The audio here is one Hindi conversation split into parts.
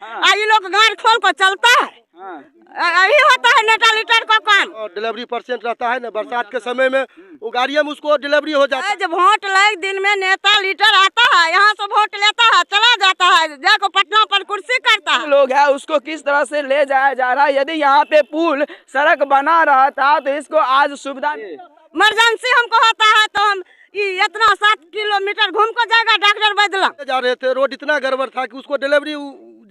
हाँ। ये लोग गाड़ी खोल कर चलता है। यही होता है नेता लीटर का काम। और डिलीवरी परसेंट रहता है ना, बरसात के समय में वो गाड़ियों में उसको डिलीवरी हो जाता है। जब वोट ले दिन में नेता लीटर आता है, यहाँ से वोट लेता है, चला जाता है, जाकर पटना पर कुर्सी करता है। लोग है उसको किस तरह से ले जाया जा रहा है। यदि यहाँ पे पुल सड़क बना रहा था तो इसको आज सुविधा इमरजेंसी हमको होता है तो हम इतना 7 किलोमीटर घूम कर जाएगा डॉक्टर बदला जा रहे थे, रोड इतना गड़बड़ था कि उसको डिलीवरी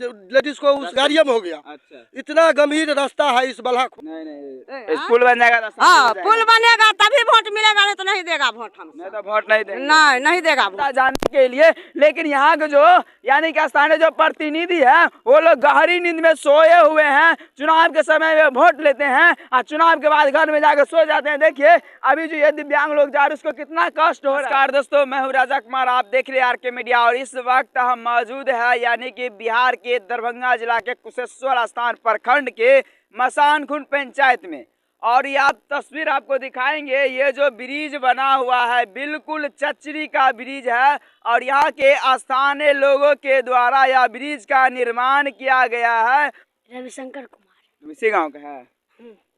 लेडीज को उस गाड़ियों में हो गया। अच्छा। इतना गंभीर रास्ता है इस बलहा को। नहीं पुल बन जाएगा। हाँ, पुल बनेगा तभी वोट मिलेगा, नहीं तो नहीं देगा वोट। हम नहीं तो वोट नहीं देगा। नहीं देगा वोट जानने के लिए। लेकिन यहाँ के जो यानी कि स्थानीय जो प्रतिनिधि है वो लोग गहरी नींद में सोए हुए हैं। चुनाव के समय में वोट लेते हैं और चुनाव के बाद घर में जाकर सो जाते हैं। देखिए अभी जो ये दिव्यांग लोग जा रहे हैं उसको कितना कष्ट हो रहा है। दोस्तों मैं हूँ राजा कुमार, आप देख रहे हैं आरके मीडिया और इस वक्त हम मौजूद है यानी कि बिहार के दरभंगा जिला के कुशेश्वर स्थान प्रखंड के मसानखुंड पंचायत में। और ये आप तस्वीर आपको दिखाएंगे, ये जो ब्रिज बना हुआ है बिल्कुल चचरी का ब्रिज है और यहाँ के स्थानीय लोगों के द्वारा यह ब्रिज का निर्माण किया गया है। रविशंकर कुमार इसी गांव का है।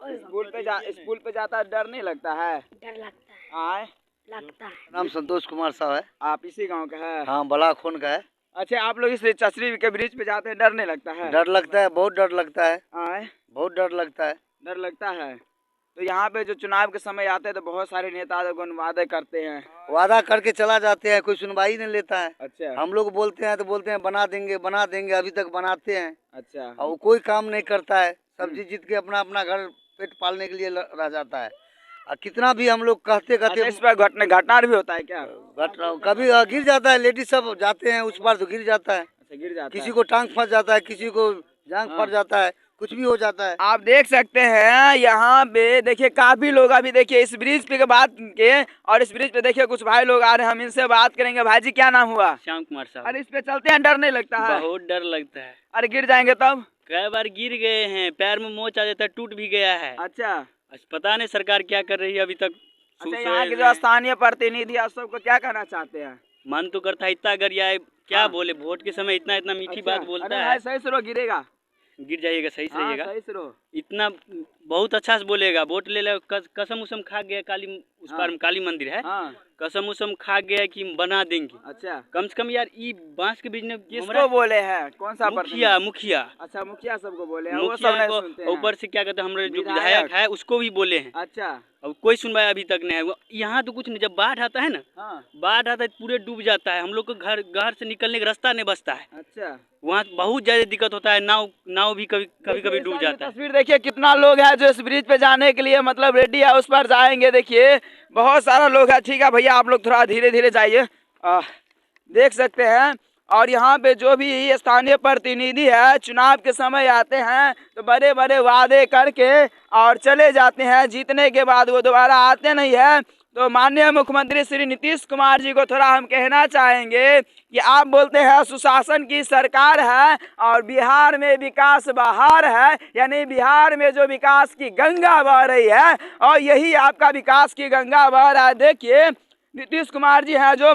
स्कूल पे जाता डर नहीं लगता है? डर लगता है। लगता है। नाम संतोष कुमार साहब है। आप इसी गांव का है? हाँ, बलाखोन का है। अच्छा, आप लोग इस चचरी के ब्रिज पे जाते हैं, डर नहीं लगता है? डर लगता है, बहुत डर लगता है। बहुत डर लगता है। डर लगता है। तो यहाँ पे जो चुनाव के समय आते हैं तो बहुत सारे नेता वादे करते हैं, वादा करके चला जाते हैं, कोई सुनवाई नहीं लेता है। अच्छा। हम लोग बोलते हैं तो बोलते हैं बना देंगे बना देंगे, अभी तक बनाते हैं। अच्छा। और कोई काम नहीं करता है। सब्जी जीत के अपना अपना घर पेट पालने के लिए रह जाता है। और कितना भी हम लोग कहते अच्छा, इस पर घटना भी होता है क्या? कभी गिर जाता है, लेडीज सब जाते हैं उस पार तो गिर जाता है। अच्छा, गिर जाता है। किसी को टांग फंस जाता है, किसी को जांग फट जाता है, कुछ भी हो जाता है। आप देख सकते हैं यहाँ पे देखिए काफी लोग अभी देखिए इस ब्रिज पे बात के और इस ब्रिज पे देखिए कुछ भाई लोग आ रहे हैं, हम इनसे बात करेंगे। भाई जी क्या नाम हुआ? श्याम कुमार साहब। अरे इस पे चलते हैं, डर नहीं लगता है? बहुत डर लगता है। अरे गिर जाएंगे तब? कई बार गिर गए हैं, पैर में मोच आ जाता है, टूट भी गया है। अच्छा। पता नहीं सरकार क्या कर रही है अभी तक। अच्छा, यहाँ के जो स्थानीय प्रतिनिधि आप सबको क्या कहना चाहते हैं? मन तो करता है इतना अगर यार क्या बोले, वोट के समय इतना इतना मीठी बात बोलता है। सही से रो, गिरेगा, गिर जाइएगा, सही से रहिएगा। सही से रो। इतना बहुत अच्छा से बोलेगा। वोट ले ले, कसम उसम खा गया, काली उस पार में काली मंदिर है, कसम उसम खा गया कि बना देंगे। अच्छा। कम से कम यार ये बांस के बिजनेस किसको बोले हैं? कौन सा? मुखिया। अच्छा, मुखिया सबको बोले हैं। ऊपर से क्या कहते हैं हमारे जो विधायक है उसको भी बोले हैं। अच्छा। अब कोई सुनवाई अभी तक नहीं है। यहाँ तो कुछ नहीं, जब बाढ़ आता है ना, बाढ़ आता है पूरे डूब जाता है, हम लोग को घर से निकलने का रास्ता नहीं बचता है। अच्छा। वहाँ बहुत ज्यादा दिक्कत होता है, नाव भी कभी डूब जाता है। तस्वीर देखिए कितना लोग है जो इस ब्रिज पे जाने के लिए मतलब रेडी है, उस पर जाएंगे। देखिए बहुत सारा लोग है। ठीक है भैया, आप लोग थोड़ा धीरे धीरे जाइए, देख सकते हैं। और यहाँ पे जो भी स्थानीय प्रतिनिधि है चुनाव के समय आते हैं तो बड़े बड़े वादे करके और चले जाते हैं, जीतने के बाद वो दोबारा आते नहीं है। तो माननीय मुख्यमंत्री श्री नीतीश कुमार जी को थोड़ा हम कहना चाहेंगे कि आप बोलते हैं सुशासन की सरकार है और बिहार में विकास बहार है, यानी बिहार में जो विकास की गंगा बह रही है और यही आपका विकास की गंगा बह रहा है। देखिए नीतीश कुमार जी हैं जो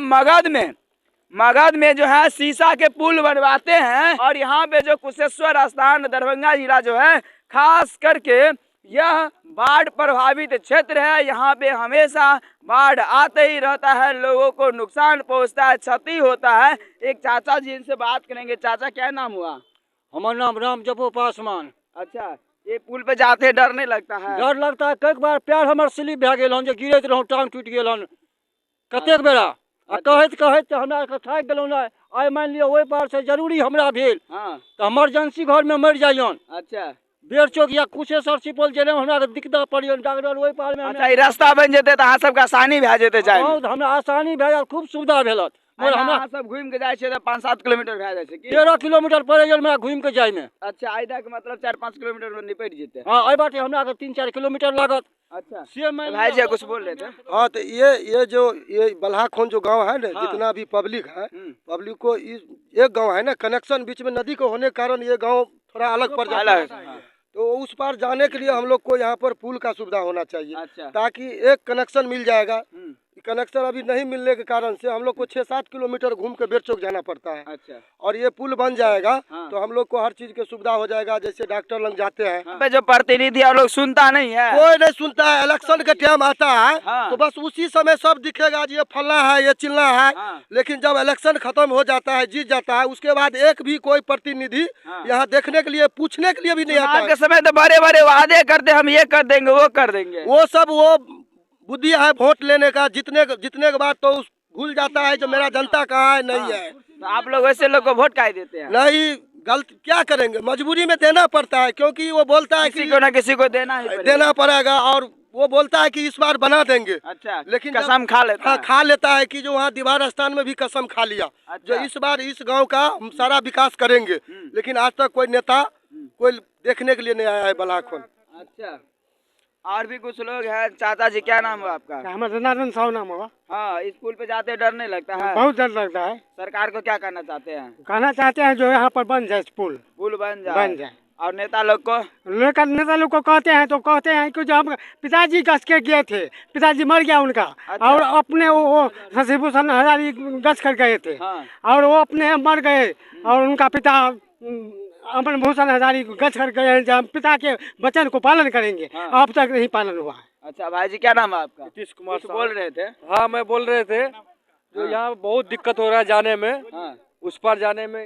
मगध में जो है शीशा के पुल बनवाते हैं और यहाँ पे जो कुशेश्वर स्थान दरभंगा जिला जो है खास करके यह बाढ़ प्रभावित क्षेत्र है। यहाँ पे हमेशा बाढ़ आते ही रहता है, लोगों को नुकसान पहुँचता है, क्षति होता है। एक चाचा जी इनसे बात करेंगे। चाचा क्या नाम हुआ? हमारा नाम राम जपो पासवान। अच्छा, ये पुल पे जाते डर नहीं लगता है? डर लगता है, कई बार पैर हमार स्लिप भे गेल, गिरत रहूँ, टांग टूट गेल कतेक बेरा। कहत हमरा थाक गेलहुँ ना, आइ मान लिअ ओहि पार से जरूरी हमरा भेल तो इमरजेंसी घर में मर जाइयन। अच्छा। बेर चौक या कुशेश्वर सुपौल जेना हमरा दिक्कत पड़ियन, डॉक्टर ओहि पार में। अच्छा, ई रास्ता बन जेते त अहाँ सबके आसानी भए जेते जाय में? बहुत हमरा आसानी भए जात, खूब सुविधा भेलत। हमरा सब घूम के जाय छै त 5-7 किलोमीटर भए जाय छै कि 13 किलोमीटर पड़े गेल हमरा घूम के जाय में। अच्छा, आइदा के मतलब 4-5 किलोमीटर में निपट जेते। हां, एहि बाटे हमरा 3-4 किलोमीटर लागत। अच्छा, भाई जी कुछ बोल रहे थे? हाँ, तो ये बलहाखोन जो गांव है ना, जितना भी पब्लिक है, पब्लिक को एक गांव है ना, कनेक्शन बीच में नदी को होने के कारण ये गांव थोड़ा अलग पड़ जाता है। तो उस पार जाने के लिए हम लोग को यहाँ पर पुल का सुविधा होना चाहिए। अच्छा। ताकि एक कनेक्शन मिल जाएगा, कनेक्शन अभी नहीं मिलने के कारण से हम लोग को 6-7 किलोमीटर घूम के बेर चौक जाना पड़ता है। अच्छा। और ये पुल बन जाएगा हाँ। तो हम लोग को हर चीज की सुविधा हो जाएगा, जैसे डॉक्टर लग जाते हैं। यहाँ पे जो प्रतिनिधि है वो लोग सुनता नहीं है। कोई नहीं सुनता है। इलेक्शन का टाइम आता है हाँ। तो बस उसी समय सब दिखेगा, ये फलना है, ये चिल्ला है। हाँ। लेकिन जब इलेक्शन खत्म हो जाता है, जीत जाता है, उसके बाद एक भी कोई प्रतिनिधि हाँ। यहाँ देखने के लिए, पूछने के लिए भी नहीं आता चुनाव है। के समय तो बड़े बड़े वादे करते, हम ये कर देंगे वो कर देंगे। वो सब वो बुद्धि है वोट लेने का, जीतने के बाद तो भूल जाता है जो मेरा जनता कहाँ है, नहीं है। तो आप लोग वैसे लोग को वोट काहे देते हैं? नहीं, गलत क्या करेंगे, मजबूरी में देना पड़ता है, क्योंकि वो बोलता है किसी को ना किसी को देना ही पड़ेगा। देना पड़ेगा। और वो बोलता है कि इस बार बना देंगे। अच्छा, लेकिन कसम खा लेता हाँ, है। खा लेता है कि जो वहाँ दीवार स्थान में भी कसम खा लिया अच्छा। जो इस बार इस गांव का हम सारा विकास करेंगे। लेकिन आज तक कोई नेता कोई देखने के लिए नहीं आया है बल्हाखोन। अच्छा, और भी कुछ लोग हैं। चाचा जी, क्या नाम है आपका? हमारा जनार्दन साहू नाम होगा। हाँ, स्कूल पे जाते डर नहीं लगता है? बहुत डर लगता है। सरकार को क्या करना चाहते हैं? कहना चाहते हैं जो यहाँ पर बन जाए पुल, पुल बन बन जाए। और नेता लोग को? लेकिन नेता लोग को कहते हैं तो कहते हैं कि जो हम पिताजी गस के गए थे, पिताजी मर गया उनका। अच्छा। और अपने वो शशिभूषण हजारी गस कर गए थे। हाँ। और वो अपने मर गए और उनका पिता अमर भूषण हजारी गस कर गए हैं, जब पिता के वचन को पालन करेंगे। हाँ। अब तक नहीं पालन हुआ है। अच्छा भाई जी, क्या नाम है आपका? नीतीश कुमार कुछ बोल रहे थे? हाँ, मैं बोल रहे थे जो यहाँ बहुत दिक्कत हो रहा है जाने में, हाँ। उस पार जाने में।